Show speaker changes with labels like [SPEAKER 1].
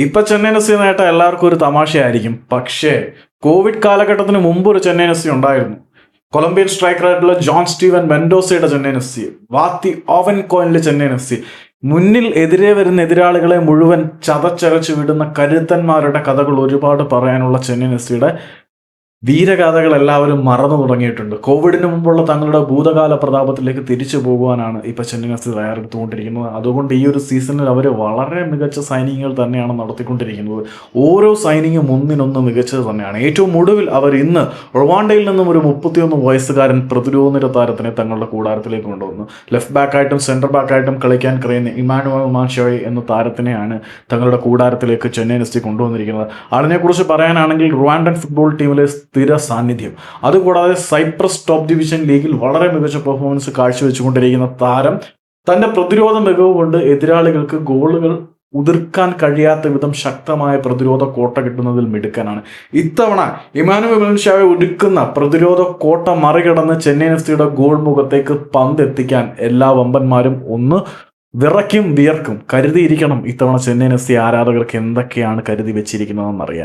[SPEAKER 1] ഇപ്പൊ Chennaiyin F C നേട്ടം എല്ലാവർക്കും ഒരു തമാശയായിരിക്കും. പക്ഷേ കോവിഡ് കാലഘട്ടത്തിന് മുമ്പ് ഒരു ചെന്നൈയിൻ എഫ് സി ഉണ്ടായിരുന്നു. കൊളംബിയൻ സ്ട്രൈക്കറായിട്ടുള്ള ജോൺ സ്റ്റീവൻ മെൻഡോസയുടെ ചെന്നൈയിൻ എഫ് സി, വാത്തി ഓവൻ കോയിനിലെ ചെന്നൈയിൻ എഫ് സി, മുന്നിൽ എതിരെ വരുന്ന എതിരാളികളെ മുഴുവൻ ചതച്ചരച്ച് വിടുന്ന കരുത്തന്മാരുടെ കഥകൾ ഒരുപാട് പറയാനുള്ള ചെന്നൈയിൻ എഫ് സിയുടെ വീരഗാഥകൾ എല്ലാവരും മറന്നു തുടങ്ങിയിട്ടുണ്ട്. കോവിഡിന് മുമ്പുള്ള തങ്ങളുടെ ഭൂതകാല പ്രതാപത്തിലേക്ക് തിരിച്ചു പോകുവാനാണ് ഇപ്പൊ ചെന്നൈയിൻ എഫ് സി തയ്യാറെടുത്തുകൊണ്ടിരിക്കുന്നത്. അതുകൊണ്ട് ഈ ഒരു സീസണിൽ അവർ വളരെ മികച്ച സൈനിങ്ങുകൾ തന്നെയാണ് നടത്തിക്കൊണ്ടിരിക്കുന്നത്. ഓരോ സൈനിങ്ങും ഒന്നിനൊന്ന് മികച്ചത് തന്നെയാണ്. ഏറ്റവും ഒടുവിൽ അവർ ഇന്ന് റൊവാണ്ടയിൽ നിന്നും ഒരു 31 വയസ്സുകാരൻ പ്രതിരോധ നിര താരത്തിനെ തങ്ങളുടെ കൂടാരത്തിലേക്ക് കൊണ്ടുവന്നു. ലെഫ്റ്റ് ബാക്കായിട്ടും സെന്റർ ബാക്കായിട്ടും കളിക്കാൻ കഴിയുന്ന ഇമാനുവൽ മാൻഷോയ് എന്ന താരത്തിനെയാണ് തങ്ങളുടെ കൂടാരത്തിലേക്ക് ചെന്നൈയിൻ എഫ് സി കൊണ്ടുവന്നിരിക്കുന്നത്. അതിനെക്കുറിച്ച് പറയാനാണെങ്കിൽ റുവാണ്ടൻ ഫുട്ബോൾ ടീമിലെ സ്ഥിര സാന്നിധ്യം, അതുകൂടാതെ സൈപ്രസ് ടോപ്പ് ഡിവിഷൻ ലീഗിൽ വളരെ മികച്ച പെർഫോമൻസ് കാഴ്ചവെച്ചുകൊണ്ടിരിക്കുന്ന താരം തന്റെ പ്രതിരോധ മികവ് കൊണ്ട് എതിരാളികൾക്ക് ഗോളുകൾ ഉതിർക്കാൻ കഴിയാത്ത വിധം ശക്തമായ പ്രതിരോധ കോട്ട കിട്ടുന്നതിൽ മിടുക്കനാണ്. ഇത്തവണ ഇമാനുവൽ മാൻഷോയെ ഒടുക്കുന്ന പ്രതിരോധ കോട്ട മറികടന്ന് ചെന്നൈയിൻ എഫ് സിയുടെ ഗോൾ മുഖത്തേക്ക് പന്തെത്തിക്കാൻ എല്ലാ വമ്പന്മാരും ഒന്ന് വിറയ്ക്കും വിയർക്കും. കരുതിയിരിക്കണം ഇത്തവണ ചെന്നൈയിൻ എഫ് സി ആരാധകർക്ക് എന്തൊക്കെയാണ് കരുതി വെച്ചിരിക്കുന്നതെന്നറിയാൻ.